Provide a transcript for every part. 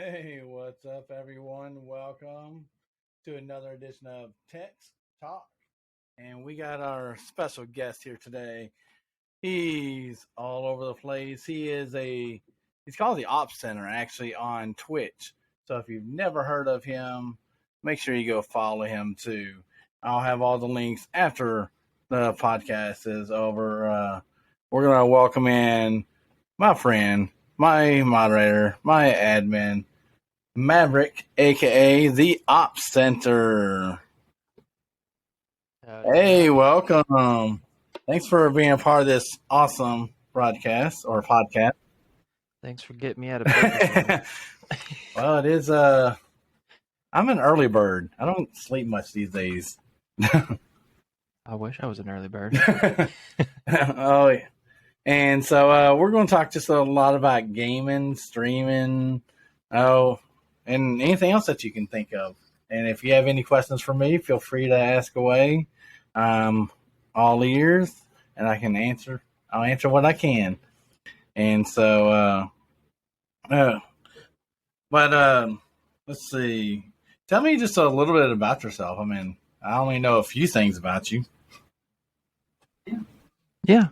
Hey, what's up, everyone? Welcome to another edition of Tex Talks. And we got our special guest here today. He's all over the place. He's called the Ops Center actually on Twitch. So if you've never heard of him, make sure you go follow him too. I'll have all the links after the podcast is over. We're going to welcome in my friend, my moderator, my admin, Maverick, aka the Ops Center. Howdy, Hey, howdy. welcome. Thanks for being a part of this awesome broadcast or podcast. Thanks for getting me out of bed. Well, it is. I'm an early bird. I don't sleep much these days. I wish I was an early bird. Oh, yeah. And so we're going to talk just a lot about gaming, streaming, and anything else that you can think of. And if you have any questions for me, feel free to ask away. All ears, and I can answer. I'll answer what I can. And so, let's see. Tell me just a little bit about yourself. I mean, I only know a few things about you. Yeah.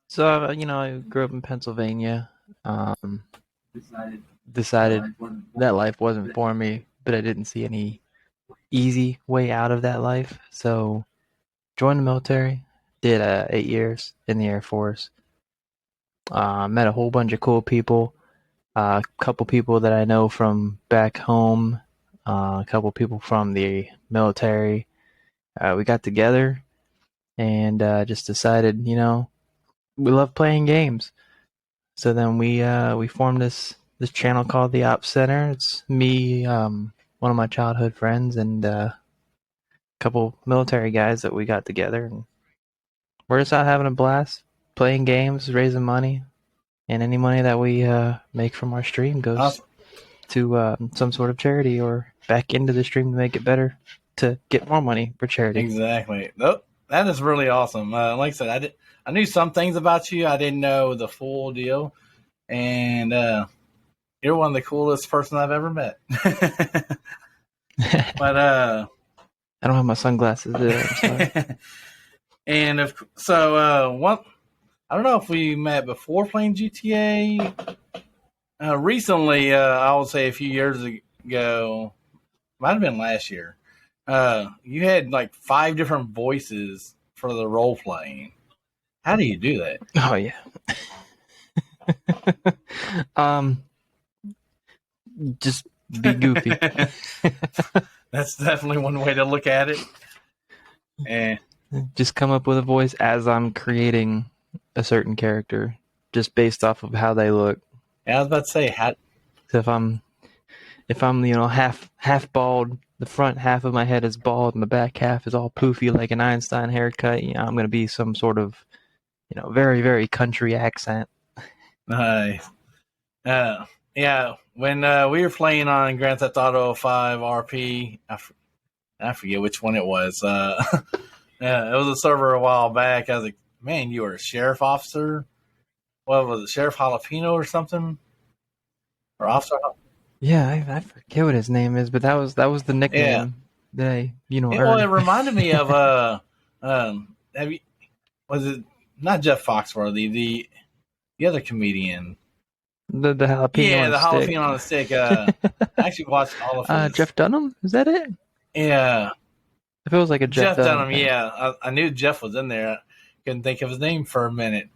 So I grew up in Pennsylvania. Decided that life wasn't for me, but I didn't see any easy way out of that life. So joined the military. Did 8 years in the Air Force. Met a whole bunch of cool people. A couple people that I know from back home. A couple people from the military. We got together and just decided, we love playing games. So then we formed this channel called the Ops Center. It's me, one of my childhood friends, and a couple military guys that we got together, and we're just out having a blast, playing games, raising money, and any money that we make from our stream goes Awesome. to some sort of charity or back into the stream to make it better, to get more money for charity. Exactly. Nope. That is really awesome. Like I said, I knew some things about you. I didn't know the full deal. And you're one of the coolest person I've ever met. But I don't have my sunglasses there. I'm sorry. and what I don't know if we met before playing GTA. Recently, I would say a few years ago, might have been last year. You had like 5 different voices for the role playing. How do you do that? Oh yeah. Just be goofy. That's definitely one way to look at it. And Just come up with a voice as I'm creating a certain character, just based off of how they look. I was about to say, So if I'm half bald, the front half of my head is bald, and the back half is all poofy like an Einstein haircut. I'm gonna be some sort of, very, very country accent. nice. Yeah, when we were playing on Grand Theft Auto 5 RP, I forget which one it was. Yeah, it was a server a while back. I was like, man, you were a sheriff officer? What was it, Sheriff Jalapeno or something? Or Officer? Yeah, I forget what his name is, but that was the nickname that I Well, it earned. reminded me of was it not Jeff Foxworthy, the other comedian? The jalapeno. Yeah, on the a stick. jalapeno on the stick. I actually watched all of his. Jeff Dunham, is that it? Yeah, It feels like a Jeff Dunham thing. Yeah, I knew Jeff was in there. I couldn't think of his name for a minute.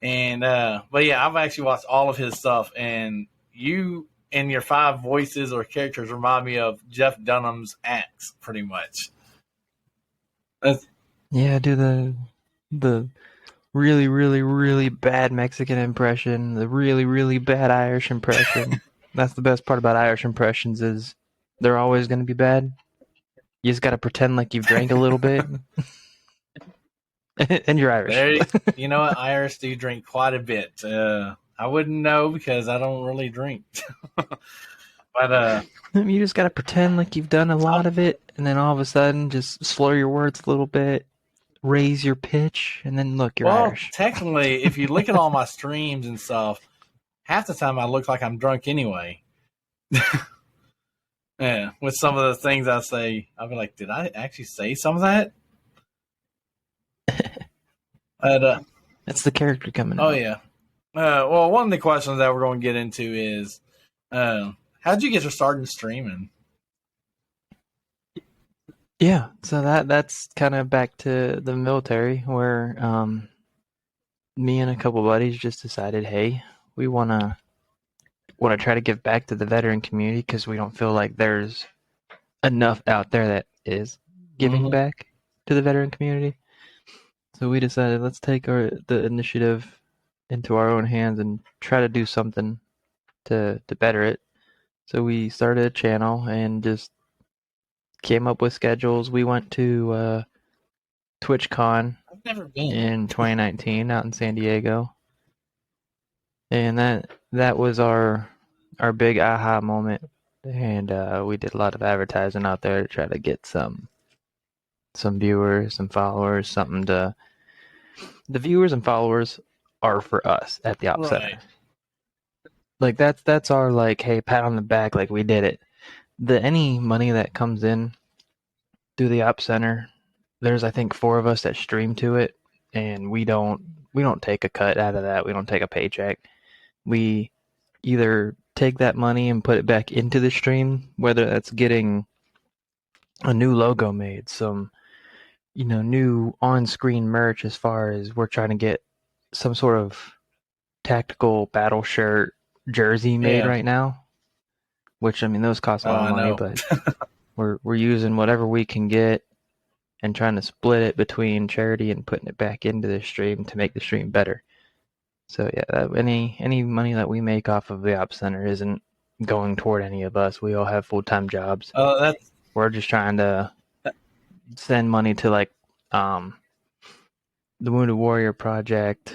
And but yeah, I've actually watched all of his stuff, and you and your 5 voices or characters remind me of Jeff Dunham's acts, pretty much. Yeah, I do the really, really, really bad Mexican impression, the really, really bad Irish impression. That's the best part about Irish impressions, is they're always going to be bad. You just got to pretend like you've drank a little bit. And you're Irish. You know what? Irish do drink quite a bit. I wouldn't know because I don't really drink. But you just got to pretend like you've done a lot of it, and then all of a sudden just slur your words a little bit, raise your pitch, and then look, you're Irish. Technically, if you look at all my streams and stuff, half the time I look like I'm drunk anyway. Yeah, with some of the things I say, I'll be like, did I actually say some of that? But, That's the character coming oh, out. yeah. Well, one of the questions that we're going to get into is how'd you get your start in streaming? Yeah, so that's kind of back to the military where me and a couple buddies just decided, hey, we want to try to give back to the veteran community because we don't feel like there's enough out there that is giving Mm-hmm. back to the veteran community. So we decided let's take the initiative into our own hands and try to do something to better it. So we started a channel and just came up with schedules. We went to TwitchCon I've never been. in 2019 out in San Diego, and that was our big aha moment. And we did a lot of advertising out there to try to get some viewers, some followers, something to. The viewers and followers are for us at the Op Right. Center. Like that's our like, hey, pat on the back, like we did it. The any money that comes in through the Op Center, there's I think 4 of us that stream to it, and we don't take a cut out of that. We don't take a paycheck. We either take that money and put it back into the stream, whether that's getting a new logo made, some new on-screen merch as far as we're trying to get some sort of tactical battle shirt jersey made Yeah. right now, which I mean those cost a Oh, lot of I money, know. but we're using whatever we can get and trying to split it between charity and putting it back into the stream to make the stream better. So yeah, any money that we make off of the Op Center isn't going toward any of us. We all have full-time jobs. That's We're just trying to send money to like um, the Wounded Warrior Project,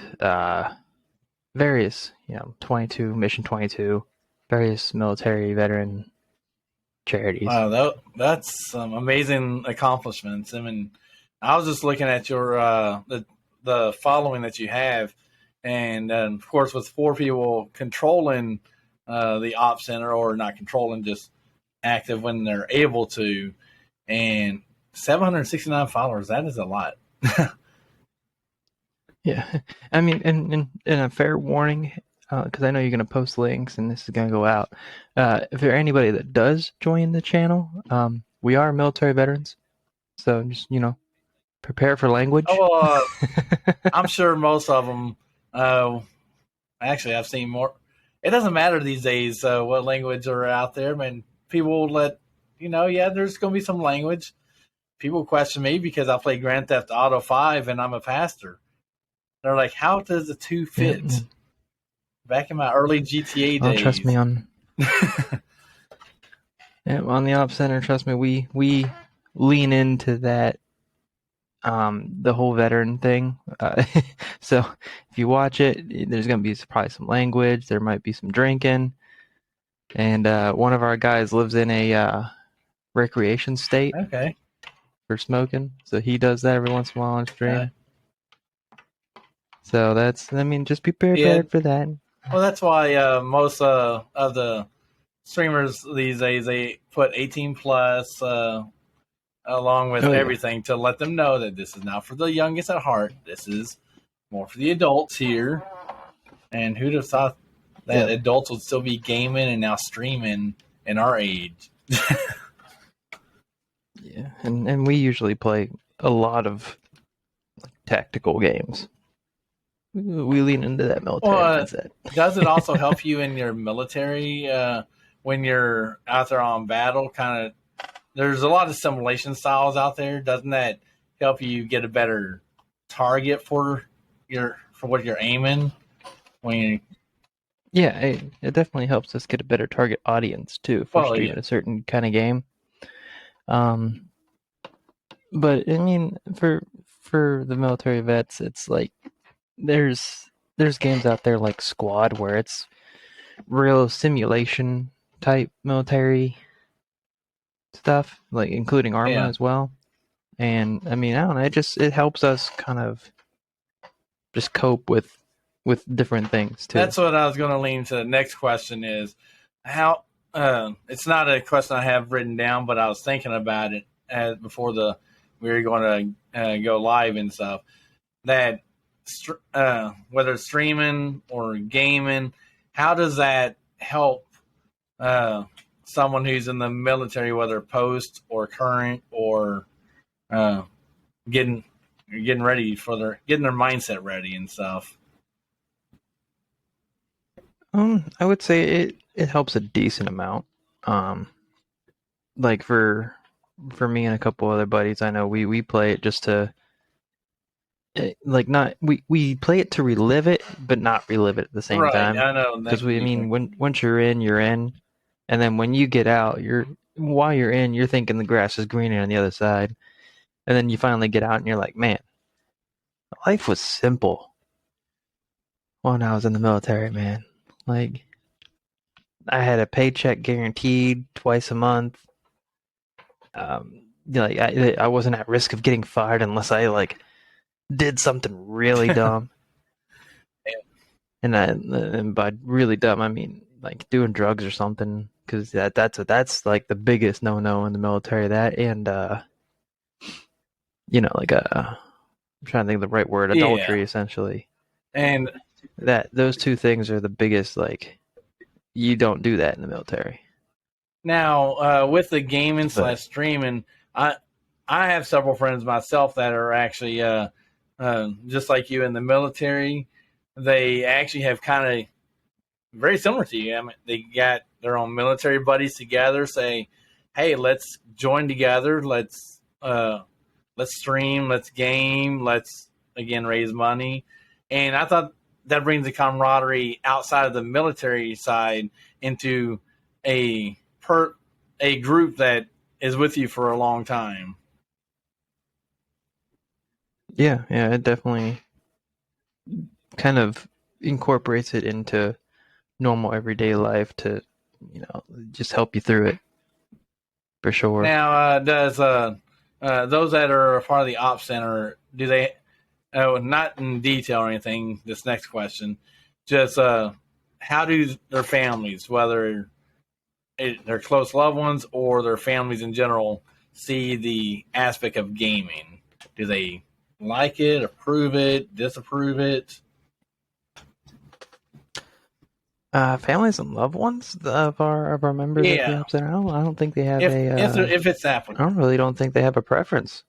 various 22 Mission 22, various military veteran charities. wow. That's some amazing accomplishments. I mean, I was just looking at your the following that you have, and of course, with 4 people controlling the op center, or not controlling, just active when they're able to, and 769 followers. That is a lot. Yeah, I mean, and a fair warning, because I know you're going to post links and this is going to go out. If there anybody that does join the channel, we are military veterans, so just prepare for Oh, language. well, I'm sure most of them. Actually, I've seen more. It doesn't matter these days what language are out there. I mean, people let yeah, there's going to be some language. People question me because I play Grand Theft Auto 5 and I'm a pastor. They're like, how does the two Yeah, fit? Back in my early GTA well, trust me days. on the Op Center. Trust me, we lean into that. The whole veteran thing. So if you watch it, there's going to be probably some language. There might be some drinking. And one of our guys lives in a recreation state Okay. for smoking. So he does that every once in a while on Uh, stream. So just be yeah. prepared for that. Well, that's why most of the streamers these days, they put 18 plus along with Oh, yeah. everything to let them know that this is not for the youngest at heart. This is more for the adults here. And who'd have thought that Yep. adults would still be gaming and now streaming in our age? Yeah. And we usually play a lot of tactical games. We lean into that military mindset. Does it also help you in your military when you're out there on battle? Kind of, there's a lot of simulation styles out there. Doesn't that help you get a better target for what you're aiming when you? Yeah, it definitely helps us get a better target audience too if we're streaming a certain kind of game. But I mean, for the military vets, it's like there's games out there like Squad where it's real simulation type military stuff, like including arma as well. And I mean, I don't know, it helps us kind of just cope with different things too. That's what I was going to lean to. The next question is how it's not a question I have written down, but I was thinking about it before we were going to go live and stuff. That whether it's streaming or gaming, how does that help someone who's in the military, whether post or current or uh, getting ready for getting their mindset ready and stuff? I would say it helps a decent amount. Um, like for me and a couple other buddies, I know we play it just to like not we play it to relive it, but not relive it at the same Right, time. I know that Because can I be mean, tricky. once you're in, and then when you get out, while you're in, you're thinking the grass is greener on the other side, and then you finally get out and you're like, man, life was simple when I was in the military, man. Like I had a paycheck guaranteed twice a month. Like I wasn't at risk of getting fired unless I like did something really dumb. And by really dumb, I mean like doing drugs or something, because that's like the biggest no in the military. That and like I'm trying to think of the right word, Yeah, adultery, essentially. and That those two things are the biggest. Like you don't do that in the military. now with the gaming But slash streaming, I I have several friends myself that are actually just like you in the military. They actually have kind of very similar to you. I mean, they got their own military buddies together. Say, hey, let's join together. Let's stream. Let's game. Let's again raise money. And I thought that brings the camaraderie outside of the military side into a a group that is with you for a long time. yeah, it definitely kind of incorporates it into normal everyday life to just help you through it for sure. Now, does those that are a part of the ops center, do they? Oh, not in detail or anything. This next question, just how do their families, whether their close loved ones or their families in general, see the aspect of gaming? Do they like it, approve it, disapprove it? Families and loved ones of our members at the Yeah, Op Center. I don't think they have if a. if it's I applicable. really don't think they have a preference.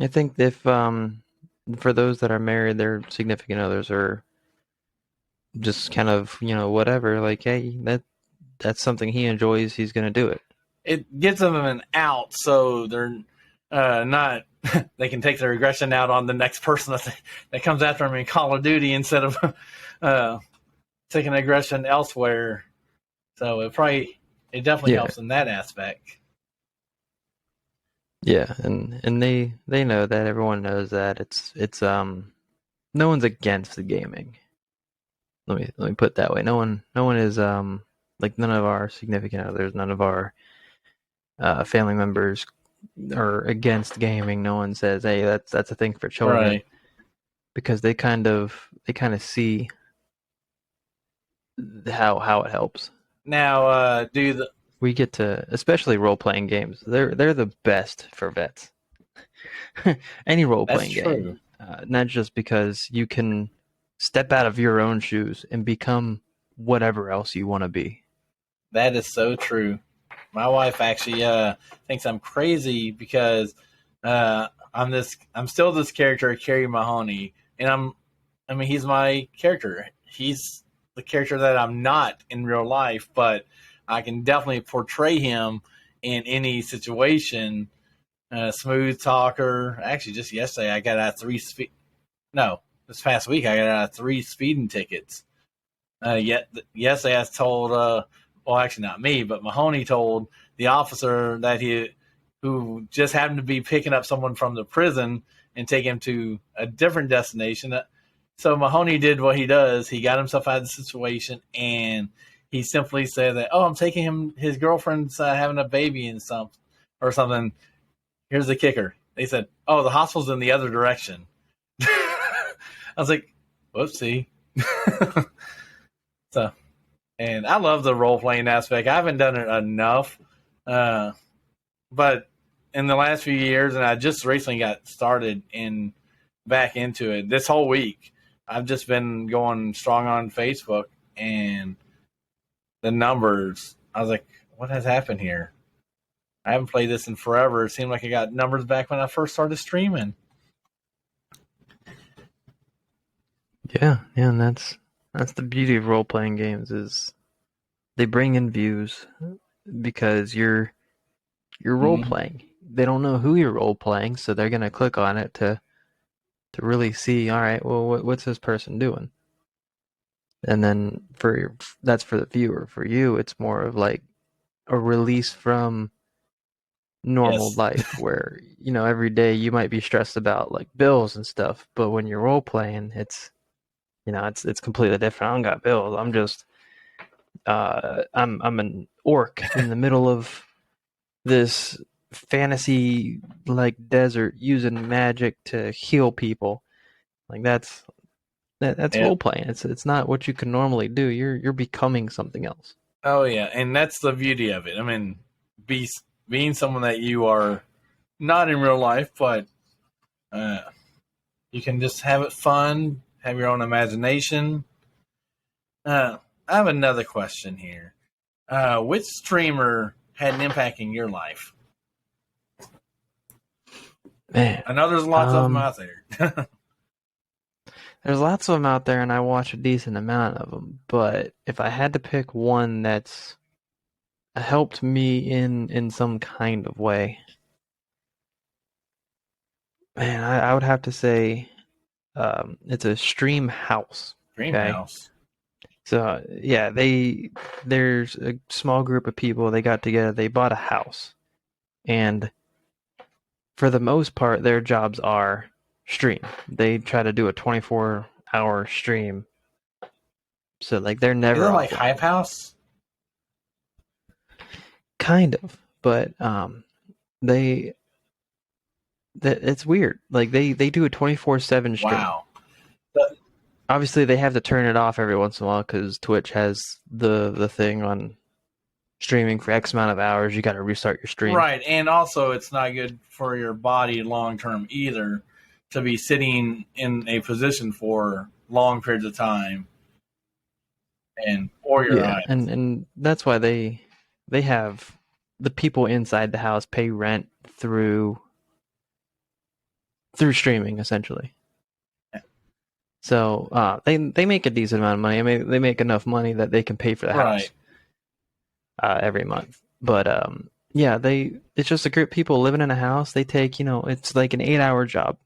I think if for those that are married, their significant others are just kind of whatever. Like, hey, that's something he enjoys. He's gonna do it. It gives them an out, so they're not. They can take their aggression out on the next person that comes after them in Call of Duty instead of uh, taking aggression elsewhere. So it definitely Yeah, helps in that aspect. yeah, and they know that. Everyone knows that. It's no one's against the gaming. Let me put it that way. No one is like none of our significant others, none of our family members are against gaming. No one says, "Hey, that's a thing for children," Right because they kind of see how it helps. now, do the We get to, especially role playing games. They're the best for vets. Any role that's playing game, true. not just because you can step out of your own shoes and become whatever else you want to be. That is so true. My wife actually thinks I'm crazy because I'm still this character, Carrie Mahoney, and I mean, he's my character. He's the character that I'm not in real life, but I can definitely portray him in any situation. Smooth talker. Actually, just yesterday I got out of no, this past week I got out of 3 speeding tickets. Yet yesterday I was told, well, actually not me, but Mahoney told the officer that who just happened to be picking up someone from the prison and take him to a different destination. So Mahoney did what he does. He got himself out of the situation, and he simply said that, "Oh, I'm taking him. His girlfriend's having a baby and something." Here's the kicker. They said, "Oh, the hospital's in the other direction." I was like, "Whoopsie." So And I love the role playing aspect. I haven't done it enough, but in the last few years, and I just recently got started back into it this whole week. I've just been going strong on Facebook, and the numbers. I was like, what has happened here? I haven't played this in forever. It seemed like I got numbers back when I first started streaming. Yeah, and that's the beauty of role playing games is they bring in views because you're role playing. They don't know who you're role playing, so they're gonna click on it to really see. All right, well, what's this person doing? And then that's for the viewer. For you, it's more of like a release from normal Yes. life, where every day you might be stressed about like bills and stuff, but when you're role playing, it's completely different. I don't got bills. I'm just I'm an orc in the middle of this fantasy like desert using magic to heal people. Like that's Yeah. role playing. It's not what you can normally do. You're becoming something else. Oh yeah, and that's the beauty of it. I mean, being someone that you are not in real life, but uh, you can just have it fun, have your own imagination. I have another question here. Which streamer had an impact in your life? Man, I know there's lots of them out there. there's lots of them out there, and I watch a decent amount of them. But if I had to pick one that's helped me in some kind of way, man, I would have to say it's a stream house. Okay, Dreamhouse. so yeah, there's a small group of people. They got together. They bought a house, and for the most part, their jobs are stream. They try to do a 24-hour stream, so like they're Is never it like offline. Hype House? Kind of, but they that it's weird. Like they do a 24/7 stream. Wow. Obviously, they have to turn it off every once in a while because Twitch has the thing on streaming for X amount of hours. You got to restart your stream. Right, and also it's not good for your body long term either to be sitting in a position for long periods of time, or your eyes. and that's why they have the people inside the house pay rent through streaming essentially. So they make a decent amount of money. I mean, they make enough money that they can pay for the house every month. But yeah, it's just a group of people living in a house. They take it's like an 8-hour job.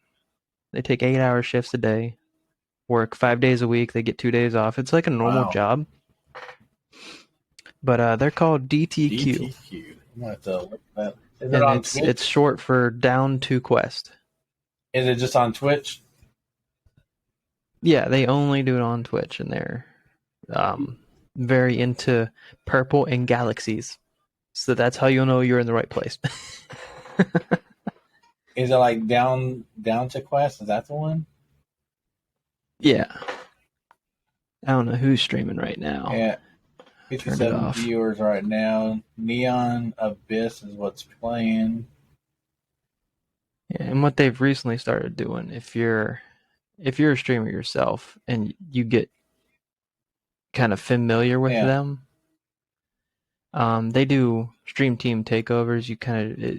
They take 8-hour shifts a day, work 5 days a week. They get 2 days off. It's like a normal job. But they're called DTQ. DTQ. I'm gonna have to look that. Is and it on it's Twitch? It's short for Down to Quest. Is it just on Twitch? Yeah, they only do it on Twitch, and they're very into purple and galaxies. So that's how you'll know you're in the right place. Is it like down to Quest? Is that the one? Yeah. I don't know who's streaming right now. Yeah. 57 viewers right now. Neon Abyss is what's playing. Yeah, and what they've recently started doing, if you're a streamer yourself and you get kind of familiar with them, they do stream team takeovers.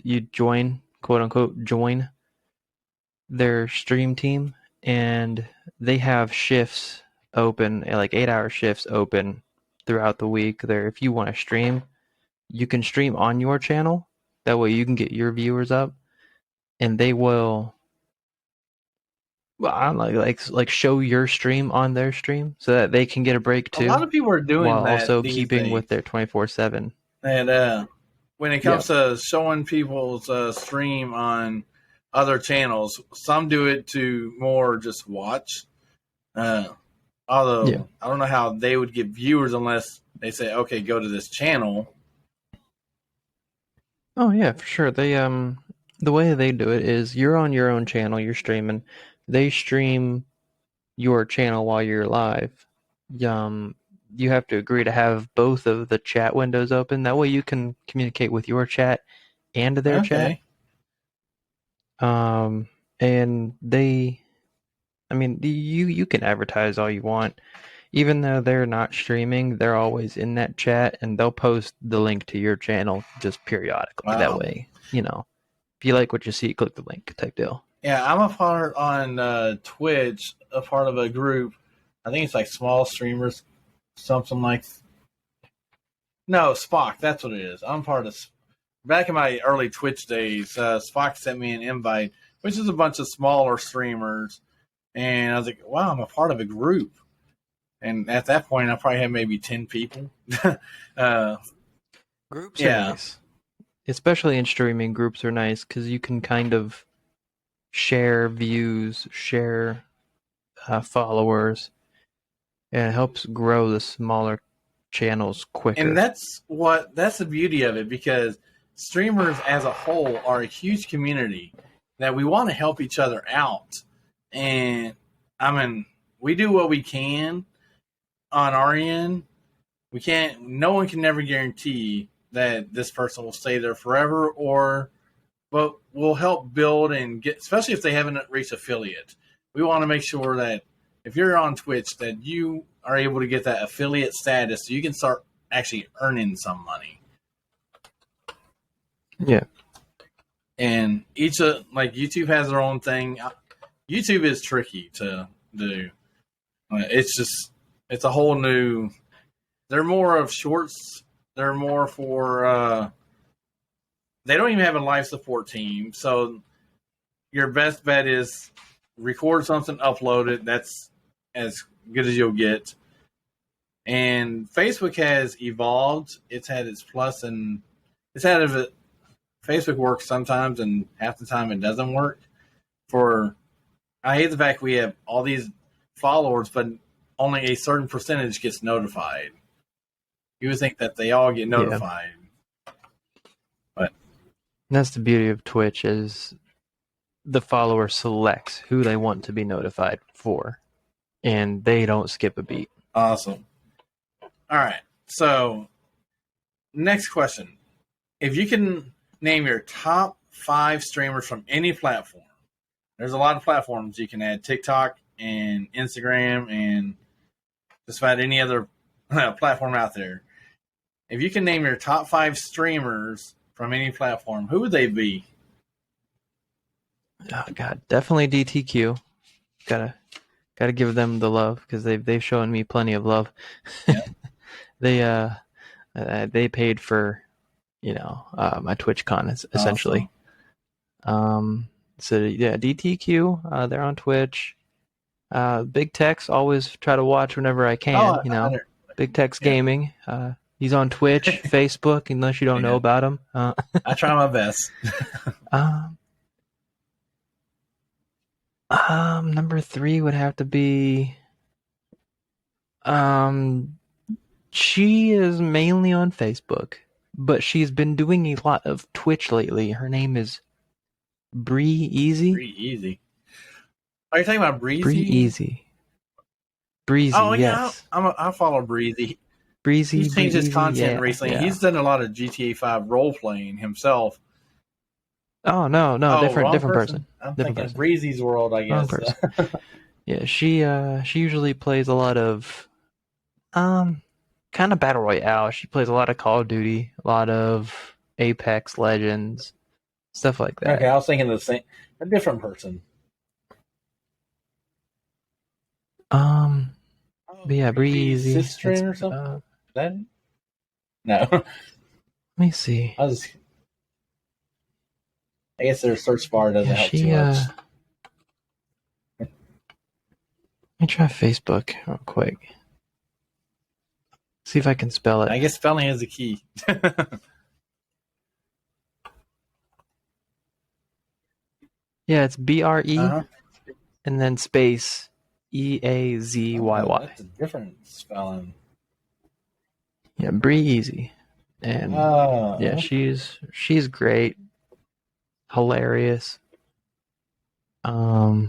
You join, quote unquote, join their stream team, and they have shifts open, like 8-hour shifts open throughout the week. There, if you want to stream, you can stream on your channel. That way you can get your viewers up, and they will like show your stream on their stream so that they can get a break too. A lot of people are doing while that also these keeping days. With their 24/7. And when it comes to showing people's stream on other channels, some do it to more just watch. Although I don't know how they would get viewers unless they say, "Okay, go to this channel." Oh yeah, for sure. They the way they do it is you're on your own channel, you're streaming. They stream your channel while you're live. you have to agree to have both of the chat windows open. That way you can communicate with your chat and their chat. Okay. And you can advertise all you want. Even though they're not streaming, they're always in that chat, and they'll post the link to your channel just periodically. That Wow. way, if you like what you see, click the link type deal. Yeah, I'm a part on Twitch, a part of a group. I think it's like small streamers, something like. No, Spock. That's what it is. I'm part of. Back in my early Twitch days, Spock sent me an invite, which is a bunch of smaller streamers, and I was like, "Wow, I'm a part of a group." And at that point, I probably had maybe 10 people. Groups are nice, especially in streaming. Groups are nice because you can kind of share views, share followers, and it helps grow the smaller channels quicker. And that's the beauty of it, because streamers as a whole are a huge community that we want to help each other out. And I mean, we do what we can on our end. No one can never guarantee that this person will stay there forever, but we'll help build and get, especially if they haven't reached affiliate. We want to make sure that if you're on Twitch, that you are able to get that affiliate status so you can start actually earning some money. Yeah. And YouTube has their own thing. YouTube is tricky to do. It's a whole new. They're more of shorts. They're more for. They don't even have a live support team, so your best bet is record something, upload it. That's as good as you'll get. And Facebook has evolved. It's had its plus, and it's had it. Facebook works sometimes, and half the time it doesn't work. I hate the fact we have all these followers, but only a certain percentage gets notified. You would think that they all get notified. Yeah. But that's the beauty of Twitch, is the follower selects who they want to be notified for, and they don't skip a beat. Awesome. All right. So, next question. If you can name your top 5 streamers from any platform, there's a lot of platforms you can add: TikTok and Instagram and just about any other platform out there. If you can name your top 5 streamers from any platform, who would they be? Oh God, definitely DTQ. Gotta give them the love, because they've shown me plenty of love. Yeah. They paid for my TwitchCon essentially. Awesome. So yeah, DTQ. They're on Twitch. Big Tex, always try to watch whenever I can. Big Tex Gaming. He's on Twitch, Facebook, unless you don't know about him. I try my best. Number 3 would have to be. She is mainly on Facebook, but she's been doing a lot of Twitch lately. Her name is Breezy. Breezy. Are you talking about Breezy? Breezy. Breezy. Oh yes. Yeah, I follow Breezy. Breezy. He's changed his content recently. Yeah. He's done a lot of GTA 5 role playing himself. Oh no, different person. I'm thinking Breezy's World, I guess. Yeah, she usually plays a lot of kind of battle royale. She plays a lot of Call of Duty, a lot of Apex Legends, stuff like that. Okay, I was thinking a different person. But yeah, Breezy. Sistren or something? That? No. Let me see. I guess their search bar doesn't help too much. Let me try Facebook real quick. See if I can spell it. I guess spelling is the key. Yeah, it's BRE and then space EAZYY. That's a different spelling. Yeah, Breezy. And yeah, she's great. Hilarious. Yeah,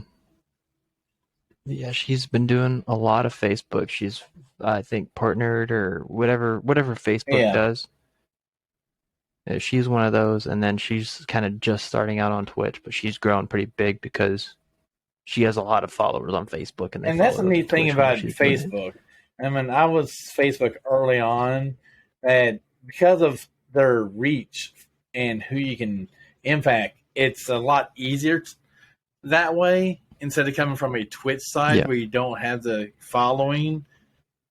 she's been doing a lot of Facebook. She's I think, partnered or whatever Facebook Yeah. does. She's one of those, and then she's kind of just starting out on Twitch, but she's grown pretty big because she has a lot of followers on Facebook, and they And that's follow the her on neat thing Twitch more. about She's doing it. Facebook. I mean, I was Facebook early on, that because of their reach and who you can impact, it's a lot easier that way instead of coming from a Twitch side where you don't have the following.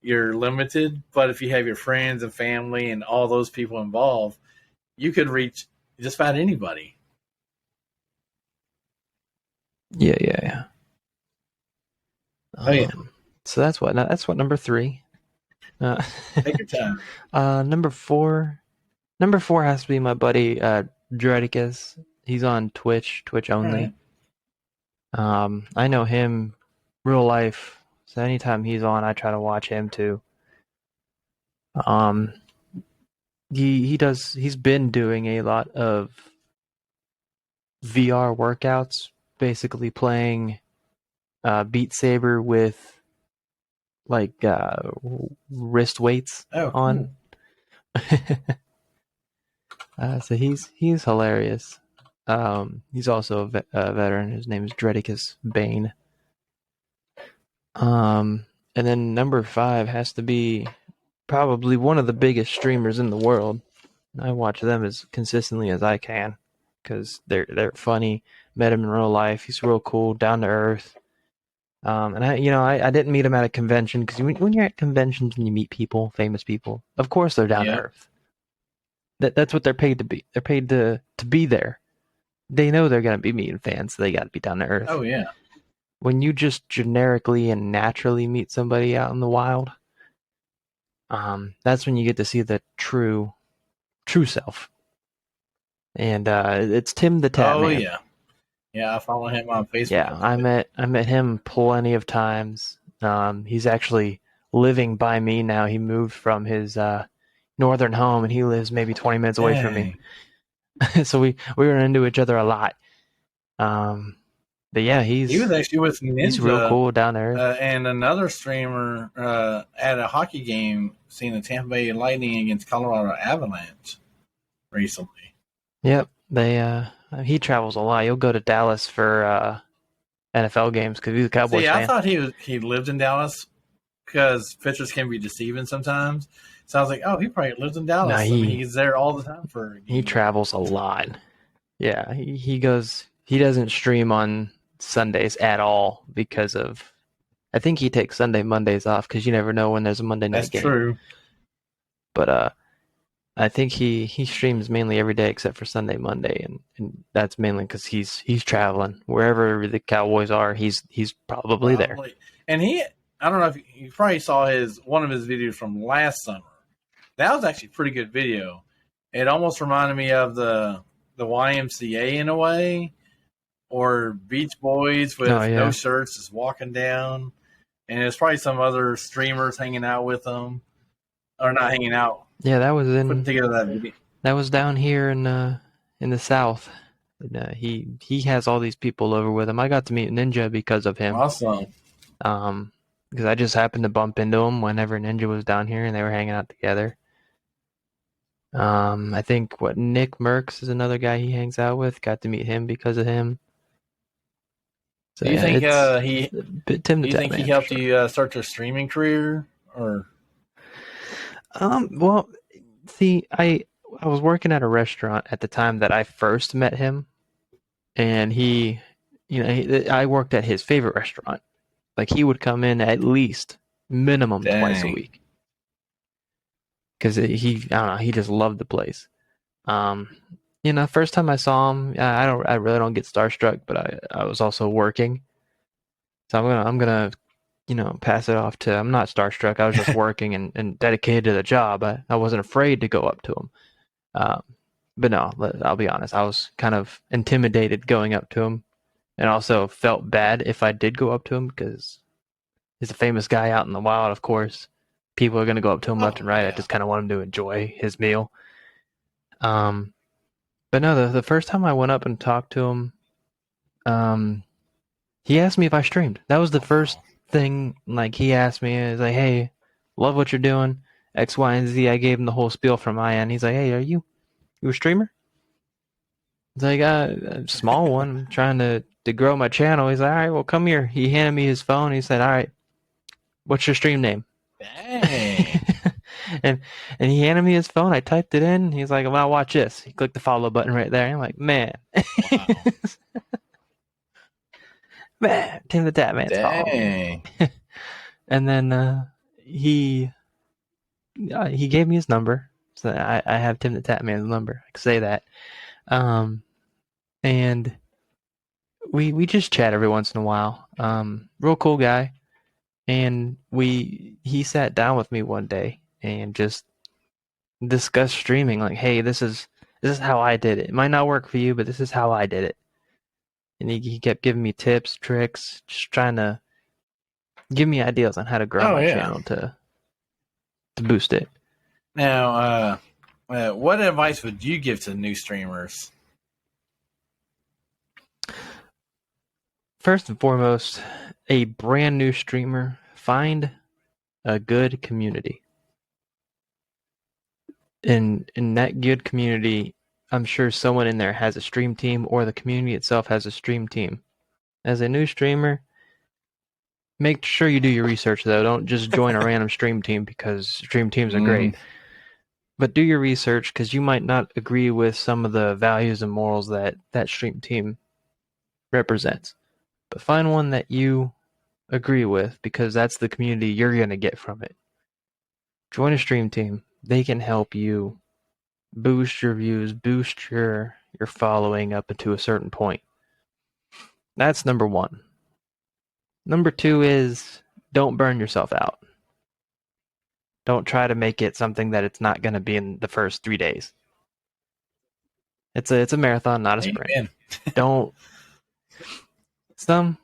You're limited, but if you have your friends and family and all those people involved, you could reach just about anybody. Yeah. Oh yeah, So that's what number 3. take your time. Number 4. Number 4 has to be my buddy Dreadicus. He's on Twitch only. Right. I know him real life, so anytime he's on, I try to watch him too. He's been doing a lot of VR workouts, basically playing Beat Saber with like wrist weights on. So he's hilarious. He's also a veteran. His name is Dreadicus Bane. And then number 5 has to be probably one of the biggest streamers in the world. I watch them as consistently as I can because they're funny. Met him in real life. He's real cool, down to earth. And I didn't meet him at a convention because when you're at conventions and you meet people, famous people, of course they're down to earth. That's what they're paid to be. They're paid to be there. They know they're gonna be meeting fans, so they got to be down to earth. Oh yeah. When you just generically and naturally meet somebody out in the wild, that's when you get to see the true self. And it's Tim the Tap Man. Oh yeah. I follow him on Facebook. Yeah, I met him plenty of times. He's actually living by me now. He moved from his northern home, and he lives maybe 20 minutes away from me. So we run into each other a lot. But yeah, he was actually with Ninja. He's real cool down there. And another streamer at a hockey game, seeing the Tampa Bay Lightning against Colorado Avalanche recently. Yep, he travels a lot. He'll go to Dallas for NFL games because he's a Cowboys fan. I thought he lived in Dallas because pictures can be deceiving sometimes. So I was like, oh, he probably lives in Dallas. No, he's there all the time for. He travels a lot. Yeah, he goes. He doesn't stream on Sundays at all because of. I think he takes Sunday, Mondays off because you never know when there's a Monday night game. That's true. But I think he streams mainly every day except for Sunday, Monday, and that's mainly because he's traveling wherever the Cowboys are. He's probably there. And I don't know if you probably saw one of his videos from last summer. That was actually a pretty good video. It almost reminded me of the YMCA in a way, or Beach Boys with no shirts just walking down. And there's probably some other streamers hanging out with them, or not hanging out. Yeah, that was putting together that video. That was down here in the South. And, he has all these people over with him. I got to meet Ninja because of him. Awesome. Because I just happened to bump into him whenever Ninja was down here, and they were hanging out together. I think Nick Merckx is another guy he hangs out with. Got to meet him because of him. So, do you think Tim the Do you think he helped you start your streaming career, or? Well, see, I was working at a restaurant at the time that I first met him, and I worked at his favorite restaurant. Like, he would come in at least minimum twice a week. Because I don't know, he just loved the place. First time I saw him, I really don't get starstruck, but I was also working. So I'm gonna pass it off to, I'm not starstruck. I was just working and dedicated to the job. I wasn't afraid to go up to him. But no, I'll be honest. I was kind of intimidated going up to him, and also felt bad if I did go up to him because he's a famous guy out in the wild. Of course, people are going to go up to him left and right. Yeah. I just kind of want him to enjoy his meal. But no, the first time I went up and talked to him, he asked me if I streamed. That was the first thing. Like, he asked me, he was like, "Hey, Love what you're doing. X, Y, and Z. I gave him the whole spiel from my end. He's like, hey, are you a streamer? It's like a small one. I'm trying to grow my channel. He's like, all right, well, come here. He handed me his phone. He said, all right, what's your stream name? Dang. and he handed me his phone. I typed it in. He's like, well, watch this. He clicked the follow button right there. I'm like, man. Wow. Man, Tim the Tap Man's Dang. And then he gave me his number. So I have Tim the Tap Man's number. I can say that. And we just chat every once in a while. Real cool guy. And he sat down with me one day and just discussed streaming. Like, hey, this is how I did it. It might not work for you, but this is how I did it. And he kept giving me tips, tricks, just trying to give me ideas on how to grow my channel to boost it. Now, what advice would you give to new streamers? First and foremost, a brand new streamer, find a good community. In that good community, I'm sure someone in there has a stream team, or the community itself has a stream team. As a new streamer, make sure you do your research, though. Don't just join a random stream team because stream teams are great. But do your research, because you might not agree with some of the values and morals that stream team represents. But find one that you agree with, because that's the community you're going to get from it. Join a stream team. They can help you boost your views, boost your following up into a certain point. That's number one. Number two is don't burn yourself out. Don't try to make it something that it's not going to be in the first 3 days. It's a marathon, not a sprint. Don't. Some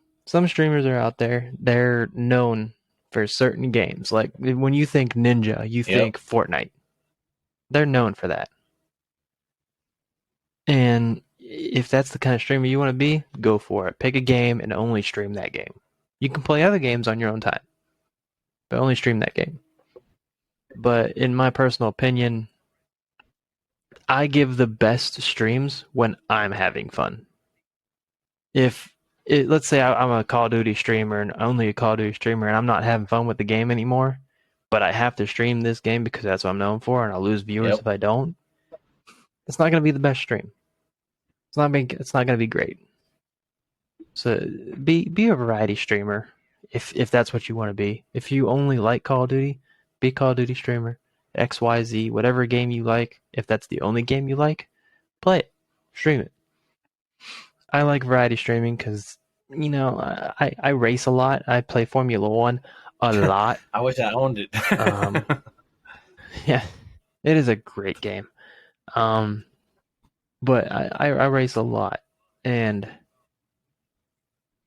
streamers are out there. They're known for certain games. Like when you think Ninja, you think Fortnite. They're known for that. And if that's the kind of streamer you want to be, go for it. Pick a game and only stream that game. You can play other games on your own time, but only stream that game. But in my personal opinion, I give the best streams when I'm having fun. Let's say I'm a Call of Duty streamer and only a Call of Duty streamer, and I'm not having fun with the game anymore, but I have to stream this game because that's what I'm known for, and I'll lose viewers if I don't. It's not going to be the best stream. It's not going to be great. So be a variety streamer if that's what you want to be. If you only like Call of Duty, be a Call of Duty streamer. XYZ, whatever game you like. If that's the only game you like, play it. Stream it. I like variety streaming because, I race a lot. I play Formula 1 a lot. I wish I owned it. Yeah, it is a great game. But I race a lot, and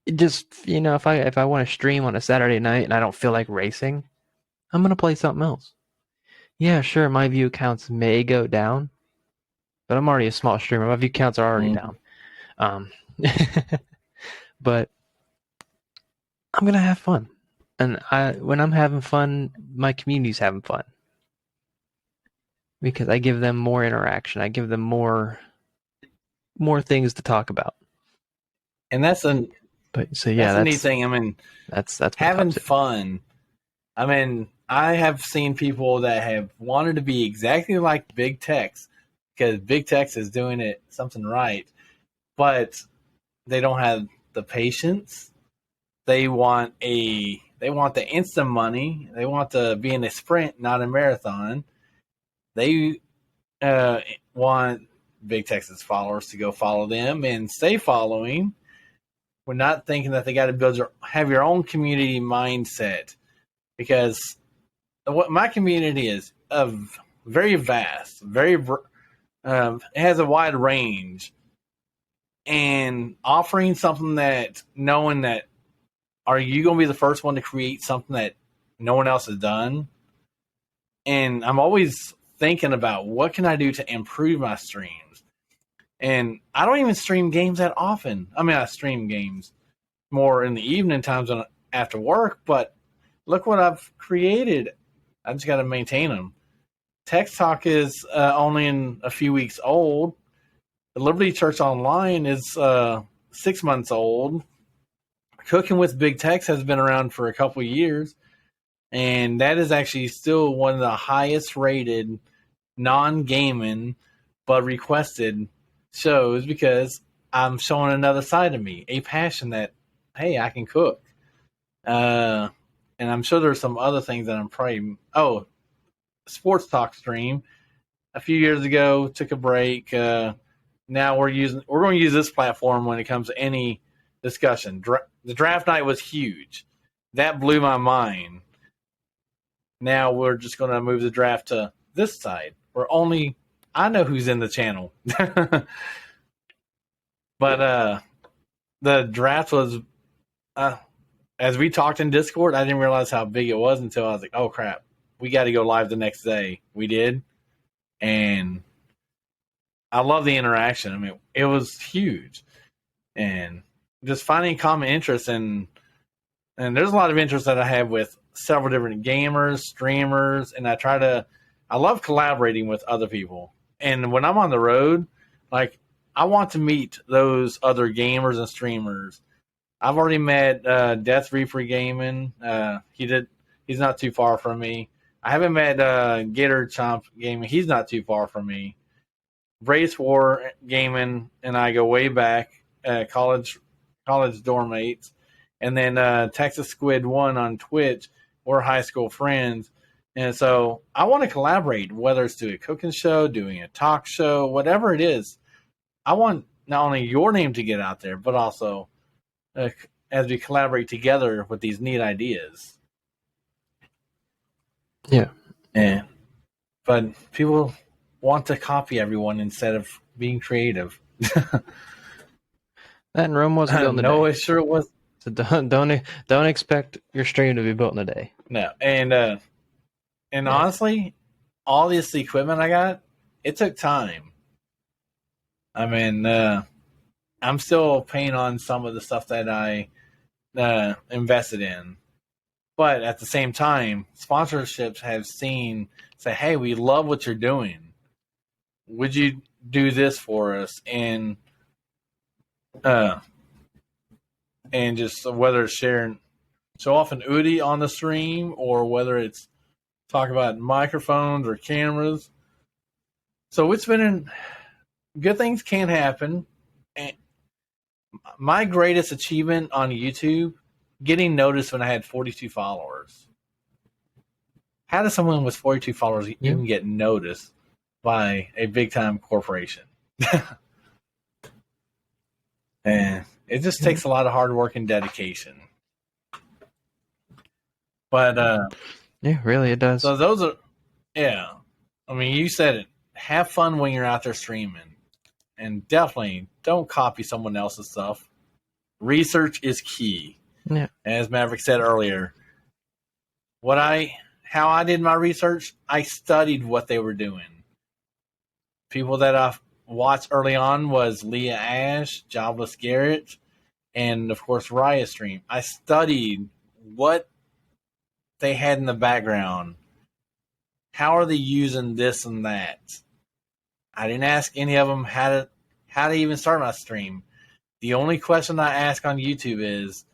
it just, if I want to stream on a Saturday night and I don't feel like racing, I'm gonna play something else. Yeah, sure, my view counts may go down, but I'm already a small streamer. My view counts are already down. But I'm gonna have fun, and when I'm having fun, my community's having fun because I give them more interaction. I give them more things to talk about. And that's a neat thing. I mean, that's having fun. I mean, I have seen people that have wanted to be exactly like Big Tex because Big Tex is doing something right, but they don't have the patience. They want the instant money. They want to be in a sprint, not a marathon. They want Big Tex's followers to go follow them and stay following. We're not thinking that they got to have your own community mindset, because what my community is very vast, it has a wide range, and offering something that knowing that are you going to be the first one to create something that no one else has done? And I'm always thinking about what can I do to improve my streams. And I don't even stream games that often. I mean, I stream games more in the evening times after work, but look what I've created I just got to maintain them. Tex Talk is only in a few weeks old. The Liberty Church Online is 6 months old. Cooking with Big Tex has been around for a couple of years, and that is actually still one of the highest rated non-gaming but requested shows because I'm showing another side of me, a passion that, hey, I can cook. And I'm sure there's some other things that I'm probably... Oh, sports talk stream. A few years ago, took a break. Now we're going to use this platform when it comes to any discussion. The draft night was huge. That blew my mind. Now we're just going to move the draft to this side. I know who's in the channel. But the draft was, as we talked in Discord, I didn't realize how big it was until I was like, oh crap, we got to go live the next day. We did. And I love the interaction. I mean, it was huge. And just finding common interest and there's a lot of interest that I have with several different gamers, streamers, and I love collaborating with other people. And when I'm on the road, like, I want to meet those other gamers and streamers. I've already met Death Reaper Gaming. He's not too far from me. I haven't met Gator Chomp Gaming. He's not too far from me. Race War Gaming and I go way back, college dorm mates. And then Texas Squid 1 on Twitch. We're high school friends. And so I want to collaborate, whether it's doing a cooking show, doing a talk show, whatever it is. I want not only your name to get out there, but also as we collaborate together with these neat ideas. Yeah. But people want to copy everyone instead of being creative. That in Rome wasn't built in a day. No, it sure was. So don't expect your stream to be built in a day. No, and honestly, all this equipment I got, it took time. I mean, I'm still paying on some of the stuff that I invested in. But at the same time, sponsorships have say, hey, we love what you're doing. Would you do this for us? And just whether it's show off an Udi on the stream or whether it's talk about microphones or cameras. So it's been good things can happen. And my greatest achievement on YouTube, getting noticed when I had 42 followers. How does someone with 42 followers even get noticed by a big time corporation? And it just takes a lot of hard work and dedication. But yeah, really, it does. So those are, yeah. I mean, you said it. Have fun when you're out there streaming, and definitely don't copy someone else's stuff. Research is key. Yeah. As Maverick said earlier, how I did my research, I studied what they were doing. People that I watched early on was Leah Ash, Jobless Garrett, and of course Riot Stream. I studied what they had in the background. How are they using this and that? I didn't ask any of them how to even start my stream. The only question I ask on YouTube is,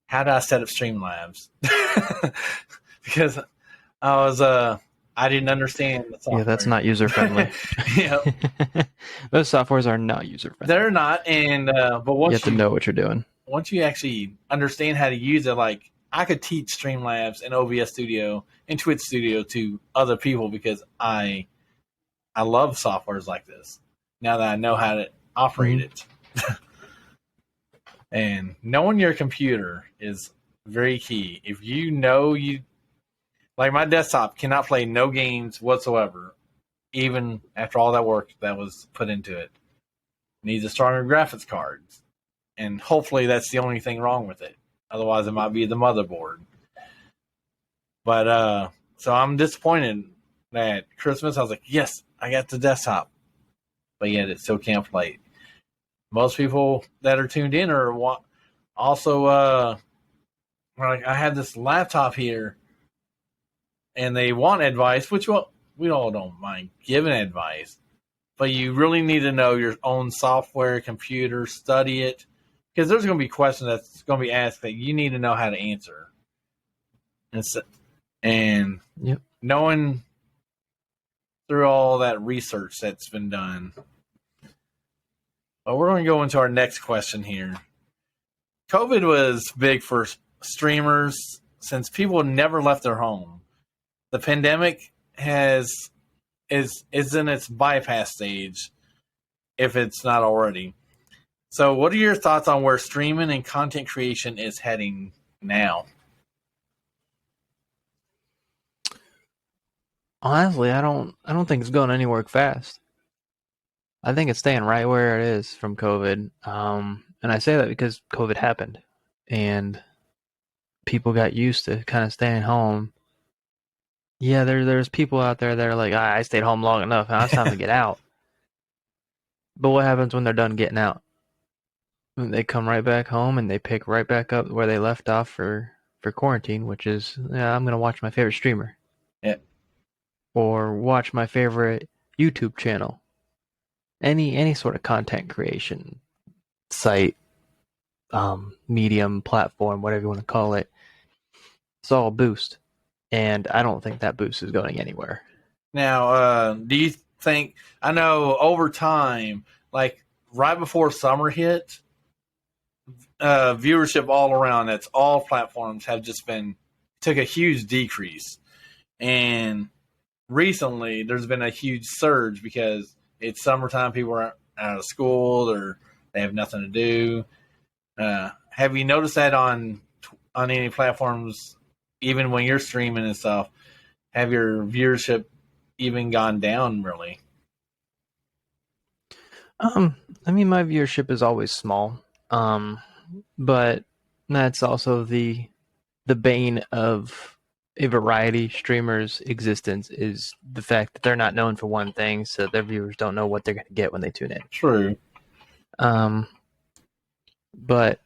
how do I set up Streamlabs? Because I didn't understand the software. Yeah, that's not user friendly. Yeah, those softwares are not user friendly. They're not, and but once you have to know what you're doing. Once you actually understand how to use it, like I could teach Streamlabs and OBS Studio and Twitch Studio to other people because I love softwares like this. Now that I know how to operate it. And knowing your computer is very key. If you know like my desktop cannot play no games whatsoever, even after all that work that was put into it. Needs a stronger graphics card. And hopefully that's the only thing wrong with it. Otherwise it might be the motherboard. But so I'm disappointed that Christmas I was like, yes, I got the desktop. But yet it still can't play. Most people that are tuned in are also like, I have this laptop here and they want advice, which we all don't mind giving advice, but you really need to know your own software, computer, study it, because there's going to be questions that's going to be asked that you need to know how to answer. And Yep. knowing through all that research that's been done. But we're going to go into our next question here. COVID was big for streamers since people never left their home. The pandemic is in its bypass stage, if it's not already. So, what are your thoughts on where streaming and content creation is heading now? Honestly, I don't think it's going anywhere fast. I think it's staying right where it is from COVID. And I say that because COVID happened and people got used to kind of staying home. Yeah, there's people out there that are like, I stayed home long enough. Now it's time to get out. But what happens when they're done getting out? They come right back home and they pick right back up where they left off for quarantine, which is, I'm going to watch my favorite streamer. Yeah. Or watch my favorite YouTube channel. Any sort of content creation site, medium, platform, whatever you want to call it. It's all a boost. And I don't think that boost is going anywhere. Now, do you think, I know over time, like right before summer hit, viewership all around, that's all platforms have just took a huge decrease. And recently there's been a huge surge because it's summertime, people are out of school or they have nothing to do. Have you noticed that on any platforms, even when you're streaming and stuff, have your viewership even gone down really? I mean, my viewership is always small. But that's also the bane of a variety streamer's existence, is the fact that they're not known for one thing, so their viewers don't know what they're going to get when they tune in. True. But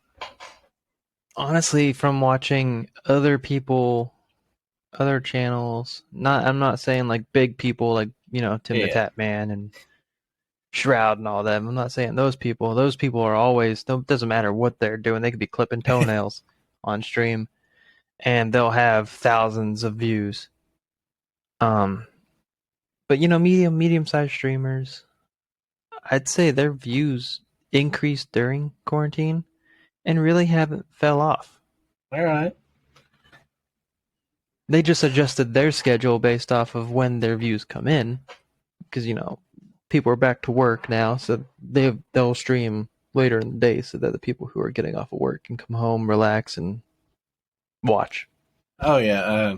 honestly, from watching other people, other channels, I'm not saying like big people like, Tim the Tap Man and Shroud and all them. I'm not saying those people. Those people are always, doesn't matter what they're doing. They could be clipping toenails on stream and they'll have thousands of views. But medium-sized streamers, I'd say their views increased during quarantine and really haven't fell off. All right. They just adjusted their schedule based off of when their views come in, because people are back to work now, so they'll stream later in the day so that the people who are getting off of work can come home, relax, and watch. Oh yeah.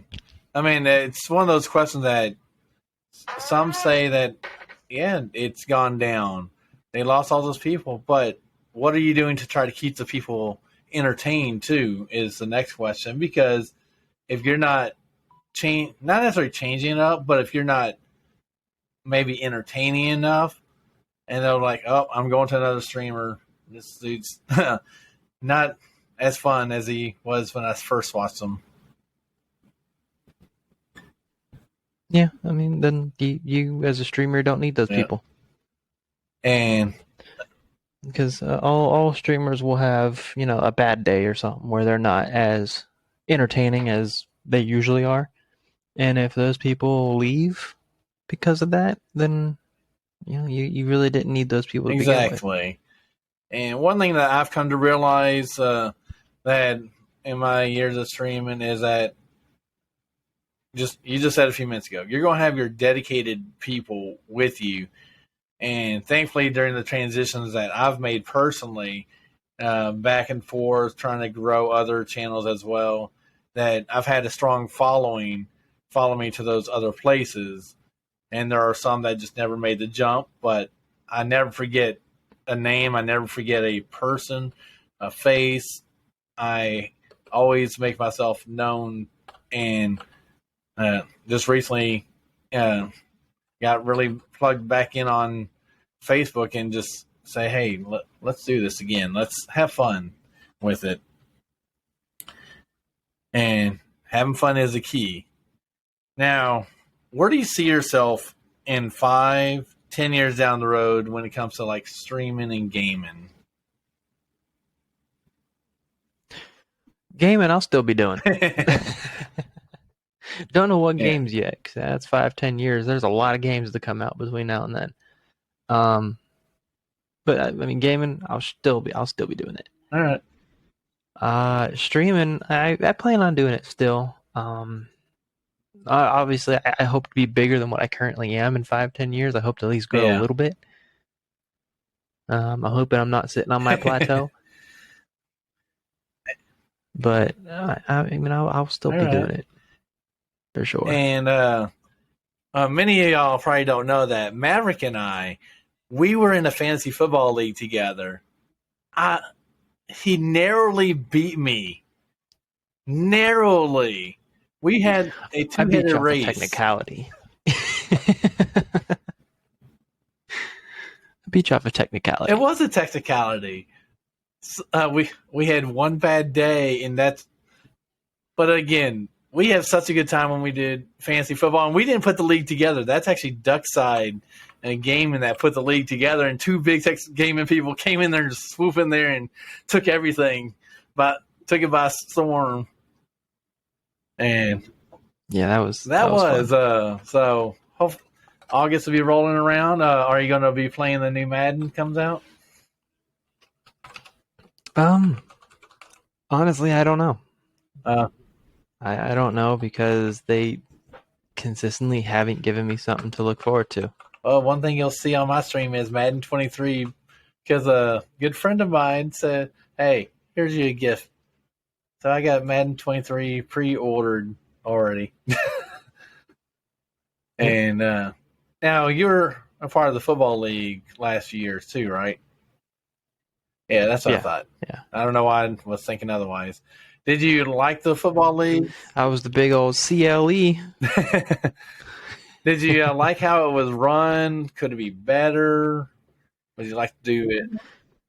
I mean, it's one of those questions that some say that, yeah, it's gone down. They lost all those people, but what are you doing to try to keep the people entertained too is the next question. Because if you're not not necessarily changing it up, but if you're not maybe entertaining enough, and they're like, oh, I'm going to another streamer. This dude's not as fun as he was when I first watched him. Yeah, I mean, then you as a streamer don't need those people. And because all streamers will have, a bad day or something where they're not as entertaining as they usually are. And if those people leave because of that, then you really didn't need those people to begin with. Exactly. And one thing that I've come to realize that in my years of streaming is that you just said a few minutes ago, you're going to have your dedicated people with you. And thankfully, during the transitions that I've made personally, back and forth, trying to grow other channels as well, that I've had a strong following follow me to those other places. And there are some that just never made the jump, but I never forget a name. I never forget a person, a face. I always make myself known, and just recently got really plugged back in on Facebook and just say, hey, let's do this again. Let's have fun with it. And having fun is the key. Now, where do you see yourself in 5, 10 years down the road when it comes to like streaming and gaming? Gaming, I'll still be doing. Don't know what Yeah. games yet, because that's 5-10 years. There's a lot of games to come out between now and then. But I mean, gaming, I'll still be doing it. All right. Streaming, I plan on doing it still. Obviously, I hope to be bigger than what I currently am in 5-10 years. I hope to at least grow a little bit. I'm hoping I'm not sitting on my plateau. But I mean, I'll still be doing it for sure. And many of y'all probably don't know that Maverick and I, we were in a fantasy football league together. He narrowly beat me. Narrowly. We had a two-headed race. I beat you off a technicality. It was a technicality. We had one bad day, and that's. But again, we have such a good time when we did fantasy football, and we didn't put the league together. That's actually Duckside and Gaming that put the league together, and two big Texas Gaming people came in there and swooped in there and took everything, but took it by storm. And yeah, that was so. Hope August will be rolling around. Are you going to be playing the new Madden comes out? Honestly, I don't know. I don't know because they consistently haven't given me something to look forward to. Well, one thing you'll see on my stream is Madden 23, because a good friend of mine said, "Hey, here's your gift." So I got Madden 23 pre-ordered already. And now you're a part of the football league last year too, right? Yeah, that's what I thought. Yeah. I don't know why I was thinking otherwise. Did you like the football league? I was the big old CLE. Did you like how it was run? Could it be better? Would you like to do it?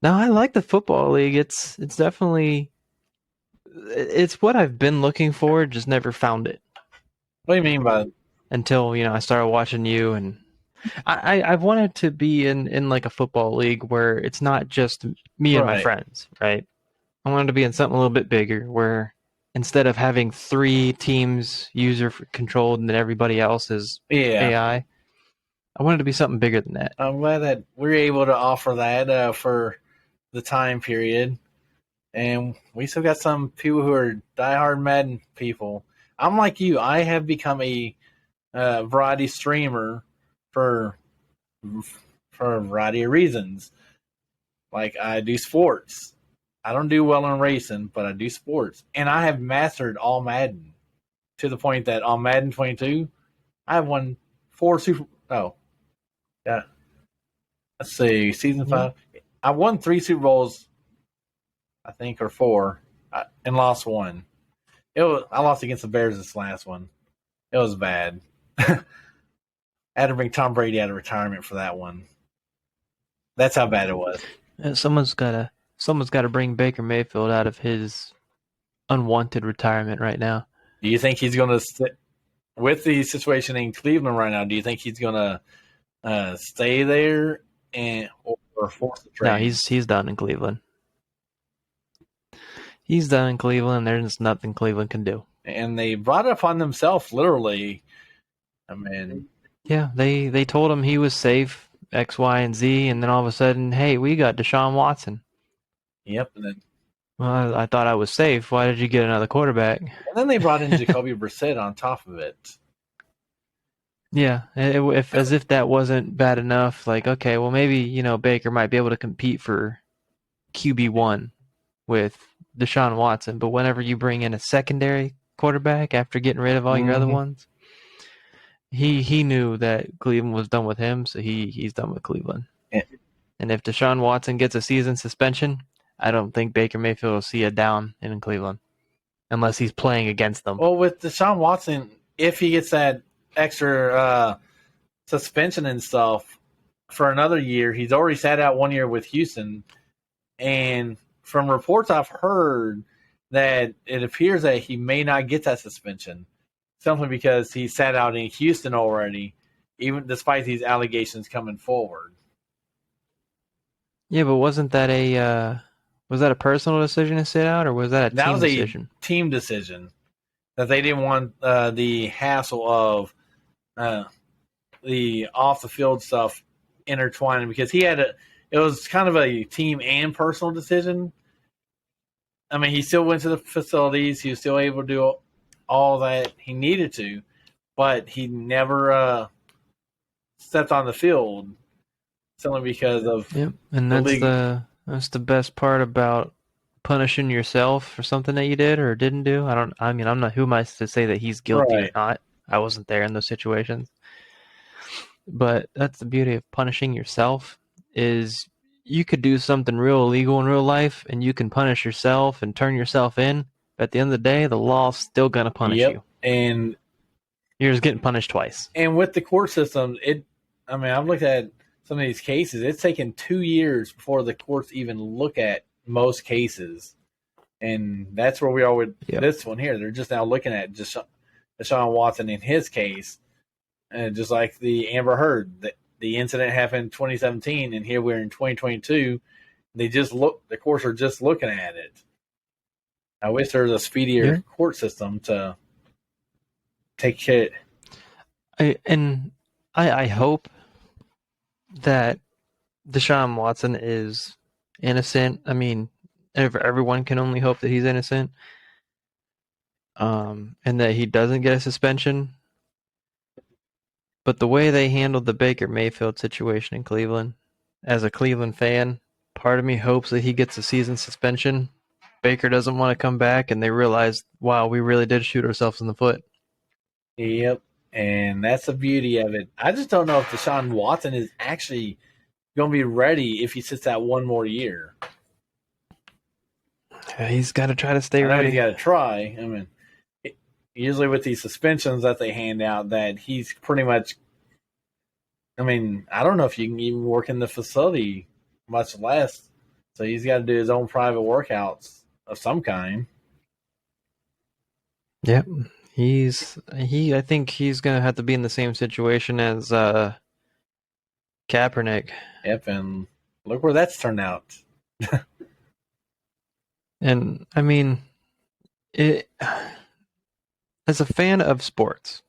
No, I like the football league. It's definitely it's what I've been looking for, just never found it. What do you mean by that? Until, I started watching you, and I've wanted to be in like a football league where it's not just me and my friends, right? I wanted to be in something a little bit bigger where instead of having 3 teams user controlled and then everybody else is AI, I wanted to be something bigger than that. I'm glad that we're able to offer that for the time period. And we still got some people who are diehard Madden people. I'm like you. I have become a variety streamer for a variety of reasons. Like, I do sports. I don't do well in racing, but I do sports. And I have mastered all Madden to the point that on Madden 22, I have won 4 Super... Oh. Yeah. Let's see. Season 5. I won 3 Super Bowls, I think, or 4, and lost 1. I lost against the Bears this last one. It was bad. I had to bring Tom Brady out of retirement for that one. That's how bad it was. Someone's got to bring Baker Mayfield out of his unwanted retirement right now. Do you think he's going to with the situation in Cleveland right now? Do you think he's going to stay there or force the trade? No, he's done in Cleveland. He's done in Cleveland. There's nothing Cleveland can do. And they brought it upon themselves, literally. I mean, yeah, they told him he was safe, X, Y, and Z, and then all of a sudden, hey, we got Deshaun Watson. Yep. And then, well, I thought I was safe. Why did you get another quarterback? And then they brought in Jacoby Brissett on top of it. Yeah, as if that wasn't bad enough. Like, okay, well, maybe Baker might be able to compete for QB1 with Deshaun Watson, but whenever you bring in a secondary quarterback after getting rid of all your other ones, he knew that Cleveland was done with him, so he's done with Cleveland. Yeah. And if Deshaun Watson gets a season suspension, I don't think Baker Mayfield will see a down in Cleveland unless he's playing against them. Well, with Deshaun Watson, if he gets that extra suspension and stuff for another year, he's already sat out 1 year with Houston, and from reports I've heard that it appears that he may not get that suspension. simply because he sat out in Houston already, even despite these allegations coming forward. Yeah, but wasn't that was that a personal decision to sit out, or was that a That team was a decision? team decision that they didn't want the hassle of uh, the off the field stuff intertwining, because it was kind of a team and personal decision. I mean, he still went to the facilities. He was still able to do all that he needed to, but he never stepped on the field simply because of Yep, and the league. that's the best part about punishing yourself for something that you did or didn't do. I mean, I'm not, who am I to say that he's guilty or Right. not? I wasn't there in those situations. But that's the beauty of punishing yourself is you could do something real illegal in real life and you can punish yourself and turn yourself in. But at the end of the day, the law's still gonna punish Yep. you. And You're just getting punished twice. with the court system, I mean, I've looked at some of these cases. It's taken 2 years before the courts even look at most cases. And that's where we are with Yep. this one here. They're just now looking at just Deshaun Watson in his case. And just like the Amber Heard, the incident happened in 2017, and here we're in 2022. The courts are just looking at it. I wish there was a speedier court system to take care. I hope that Deshaun Watson is innocent. I mean, everyone can only hope that he's innocent, and that he doesn't get a suspension. But the way they handled the Baker Mayfield situation in Cleveland, as a Cleveland fan, part of me hopes that he gets a season suspension. Baker doesn't want to come back, and they realize, wow, we really did shoot ourselves in the foot. Yep. And that's the beauty of it. I just don't know if Deshaun Watson is actually going to be ready if he sits out one more year. He's got to try to stay I know ready. he's got to try. I mean, usually with these suspensions that they hand out, that he's pretty much. I mean, I don't know if you can even work in the facility, much less. So he's got to do his own private workouts of some kind. Yep. I think he's gonna have to be in the same situation as Kaepernick. Yep, and look where that's turned out. And I mean, it as a fan of sports,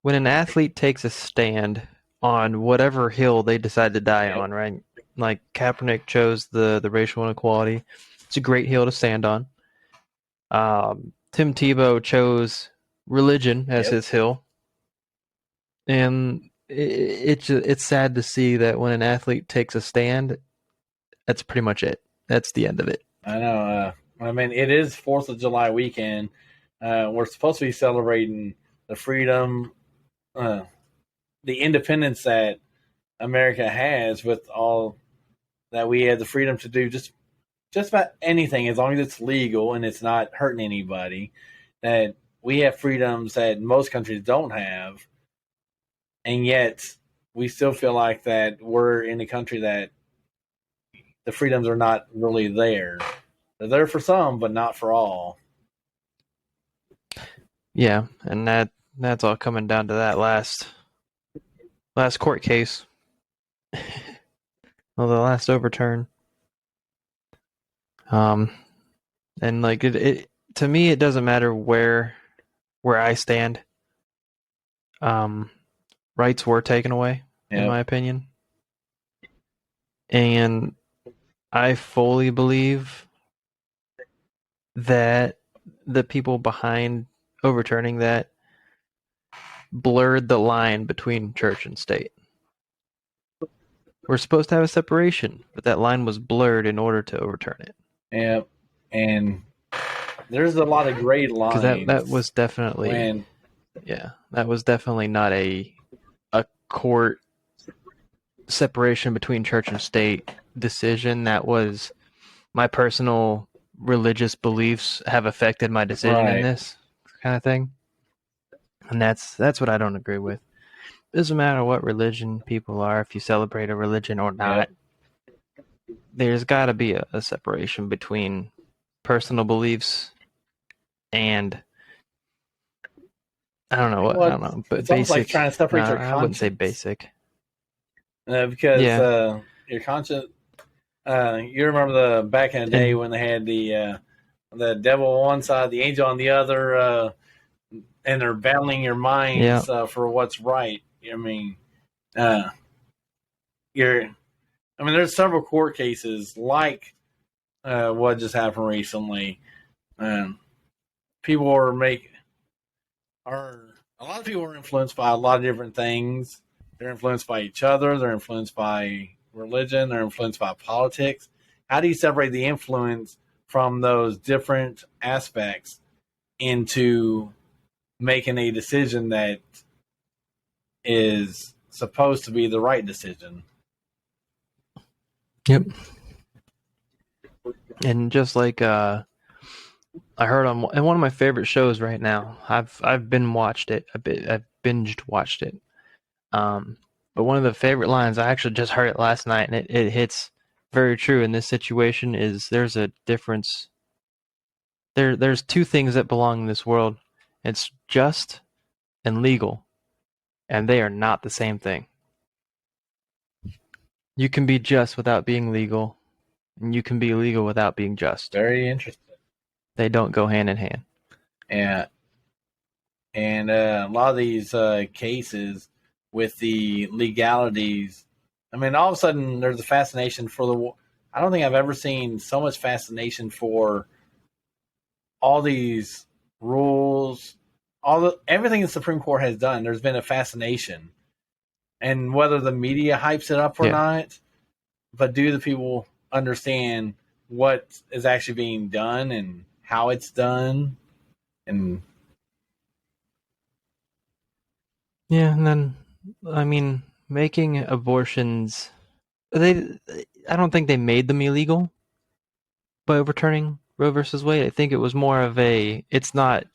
when an athlete takes a stand on whatever hill they decide to die on, right? Like Kaepernick chose the racial inequality. It's a great hill to stand on. Tim Tebow chose religion as his hill, and it's sad to see that when an athlete takes a stand, that's pretty much it. That's the end of it. I know. I mean, it is 4th of July weekend. We're supposed to be celebrating the freedom, the independence that America has, with all that we have the freedom to do just about anything, as long as it's legal and it's not hurting anybody. That we have freedoms that most countries don't have, and yet we still feel like that we're in a country that the freedoms are not really there. They're there for some, but not for all. Yeah, and that's all coming down to that last court case. Well, the last overturn. And like it to me, it doesn't matter where I stand. Rights were taken away, in my opinion, and I fully believe that the people behind overturning that blurred the line between church and state. We're supposed to have a separation, but that line was blurred in order to overturn it. Yeah, and there's a lot of gray lines. Because that was definitely that was definitely not a court separation between church and state decision. That was my personal religious beliefs have affected my decision in this kind of thing, and that's what I don't agree with. It doesn't matter what religion people are, if you celebrate a religion or not. There's got to be a separation between personal beliefs and I don't know what I Well, don't know, but it's almost like basic. trying to No, separate your I wouldn't say conscience, basic. because Yeah, your conscience. You remember the back in the day and when they had the devil on one side, the angel on the other, and they're battling your yeah, minds for what's right. I mean, uh, you're. I mean, there's several court cases like what just happened recently. Um, people are a lot of people are influenced by a lot of different things. They're influenced by each other. They're influenced by religion. They're influenced by politics. How do you separate the influence from those different aspects into making a decision that is supposed to be the right decision? yep. And just like I heard on and one of my favorite shows right now. I've been watched it a bit. I've binged watched it. Um, but one of the favorite lines I actually just heard it last night, and it hits very true in this situation. Is there's a difference. There's two things that belong in this world. It's just and legal, and they are not the same thing. You can be just without being legal, and you can be legal without being just. Very interesting. They don't go hand in hand. And a lot of these cases with the legalities, I mean, all of a sudden there's a fascination for the. I don't think I've ever seen so much fascination for all these rules, everything the Supreme Court has done. There's been a fascination, and whether the media hypes it up or Yeah, not, but do the people understand what is actually being done and how it's done? And yeah, and then I mean, making abortions. They, I don't think they made them illegal by overturning Roe versus Wade. I think it was more of a. It's not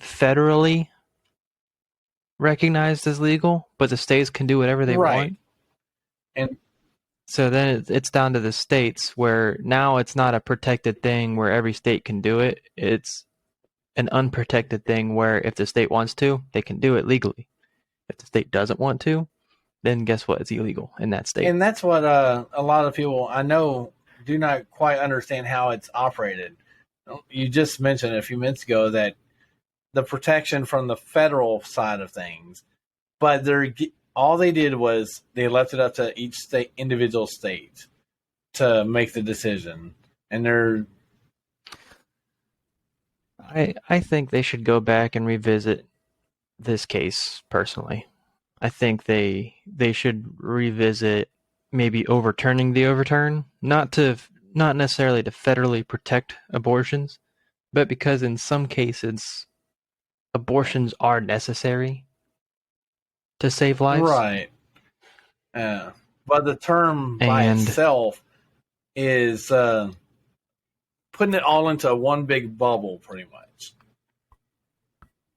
federally recognized as legal, but the states can do whatever they right, want. and So then it's down to the states where now it's not a protected thing where every state can do it. It's an unprotected thing where if the state wants to, they can do it legally. If the state doesn't want to, then guess what? It's illegal in that state. that's what a lot of people I know do not quite understand how it's operated. You just mentioned a few minutes ago that the protection from the federal side of things, but all they did was they left it up to each state, individual state, to make the decision, and they're I think they should go back and revisit this case personally. I think they should revisit maybe overturning the overturn, not necessarily to federally protect abortions, but because in some cases abortions are necessary to save lives. right. But the term by And itself is putting it all into one big bubble, pretty much.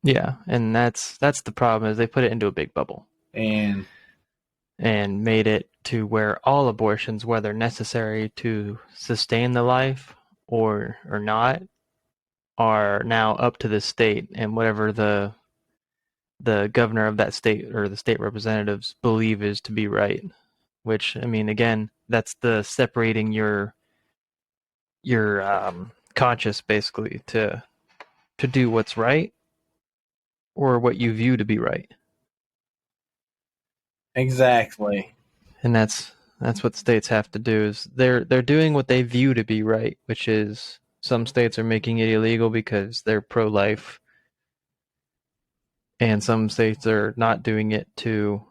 yeah, and that's the problem is they put it into a big bubble And and made it to where all abortions, whether necessary to sustain the life or not, are now up to the state and whatever the governor of that state or the state representatives believe is to be right. Which I mean, again, that's the separating your conscious basically to do what's right or what you view to be right, exactly. and that's what states have to do is they're doing what they view to be right, which is some states are making it illegal because they're pro-life, and some states are not doing it to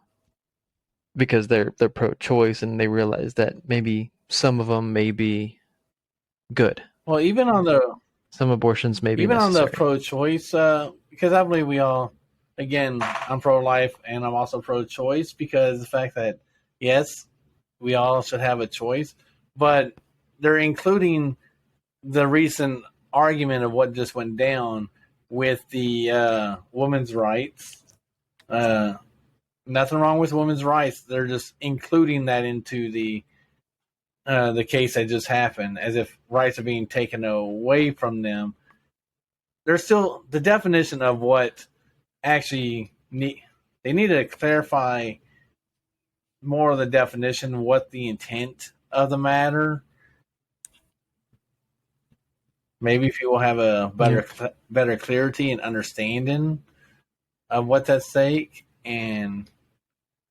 because they're pro-choice and they realize that maybe some of them may be good. Well, Some abortions may be even on the necessary. pro-choice, because I believe we all, again, I'm pro-life and I'm also pro-choice because the fact that yes, we all should have a choice, but they're including the recent argument of what just went down with the women's rights. Uh, Nothing wrong with women's rights. They're just including that into the case that just happened, as if rights are being taken away from them. There's still the definition of what actually they need to clarify more of the definition, what the intent of the matter. Maybe if you will have a better clarity and understanding of what's at stake. And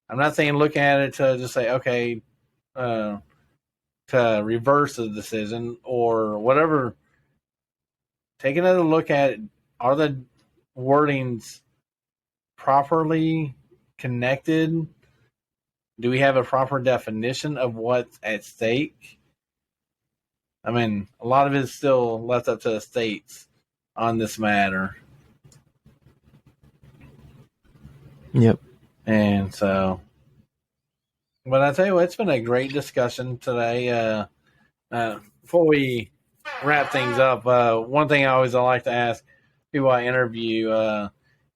I'm not saying look at it to just say, okay, to reverse the decision or whatever. Take another look at it. Are the wordings properly connected? Do we have a proper definition of what's at stake? I mean, a lot of it is still left up to the states on this matter. Yep. And so, but I tell you what, it's been a great discussion today. Before we wrap things up, one thing I always like to ask people I interview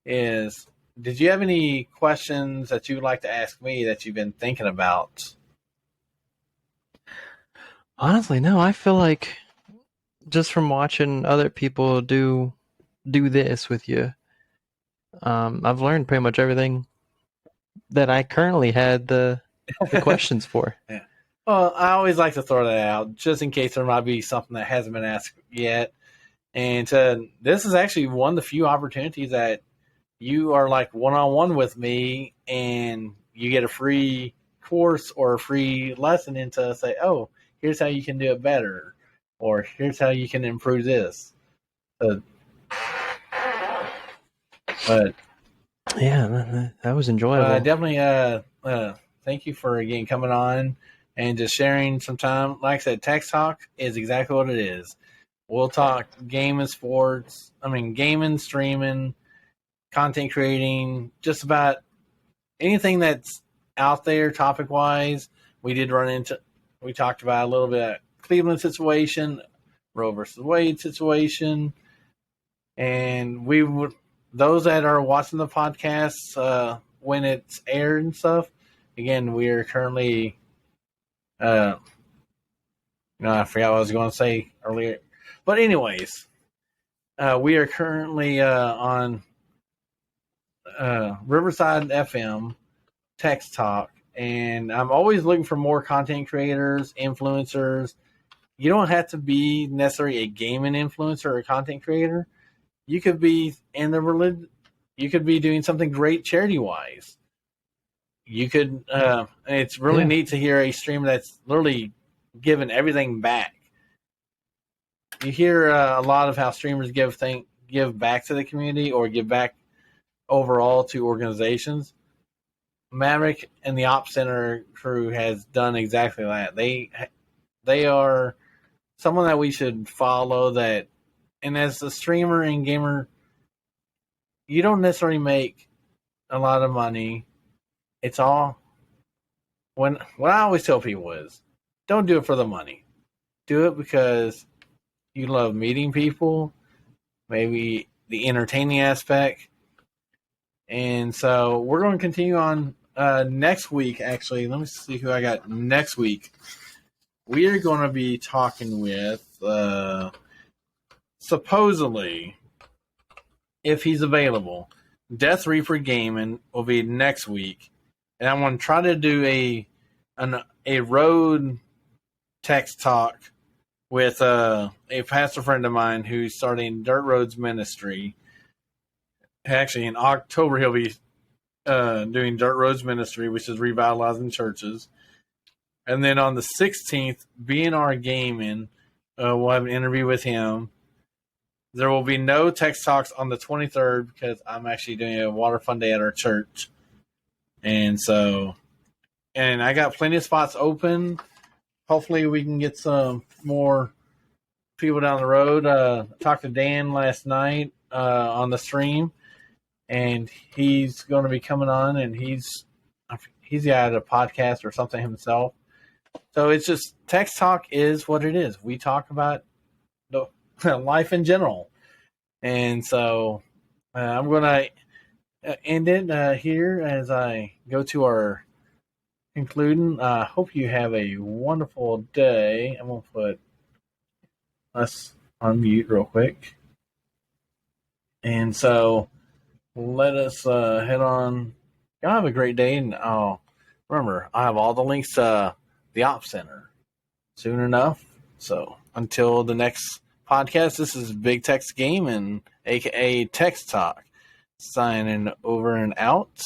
is, did you have any questions that you would like to ask me that you've been thinking about? Honestly, no. I feel like just from watching other people do this with you, I've learned pretty much everything that I currently had the questions for. Yeah. Well, I always like to throw that out just in case there might be something that hasn't been asked yet. And this is actually one of the few opportunities that you are like one-on-one with me and you get a free course or a free lesson into say, oh, here's how you can do it better, or here's how you can improve this. But yeah, that was enjoyable. Definitely thank you for again coming on and just sharing some time. Like I said, Tex Talk is exactly what it is. We'll talk gaming, sports, gaming, streaming, content creating, just about anything that's out there topic wise. We talked about a little bit of Cleveland situation, Roe versus Wade situation, and those that are watching the podcast when it's aired and stuff. Again, we are currently, I forgot what I was going to say earlier, but anyways, we are currently on Riverside FM, Tex Talk, and I'm always looking for more content creators, influencers. You don't have to be necessarily a gaming influencer or a content creator. You could be in the religion. You could be doing something great charity wise. You could. It's really neat to hear a streamer that's literally giving everything back. You hear a lot of how streamers give back to the community or give back overall to organizations. Maverick and the Op Center crew has done exactly that. They are someone that we should follow. That, and as a streamer and gamer, you don't necessarily make a lot of money. It's all what I always tell people is, don't do it for the money. Do it because you love meeting people, maybe the entertaining aspect. And so we're going to continue on next week. Actually, let me see who I got next week. We are going to be talking with, supposedly, if he's available, Death Reaper Gaming will be next week. And I'm going to try to do a road text talk with a pastor friend of mine who's starting Dirt Roads Ministry. Actually, in October, he'll be doing Dirt Roads Ministry, which is revitalizing churches. And then on the 16th, BNR Gaming, we'll have an interview with him. There will be no Tex Talks on the 23rd because I'm actually doing a water fund day at our church. And I got plenty of spots open. Hopefully we can get some more people down the road. Talked to Dan last night on the stream, and he's going to be coming on, and he's got a podcast or something himself. So it's just, Tex Talk is what it is. We talk about the life in general. And so I'm going to end it here as I go to our concluding. I hope you have a wonderful day. I'm going to put us on mute real quick. And so let us head on. Y'all have a great day, and remember, I have all the links to the Op Center soon enough. So until the next podcast, this is Big Tex Gaming, aka Tex Talk, signing over and out.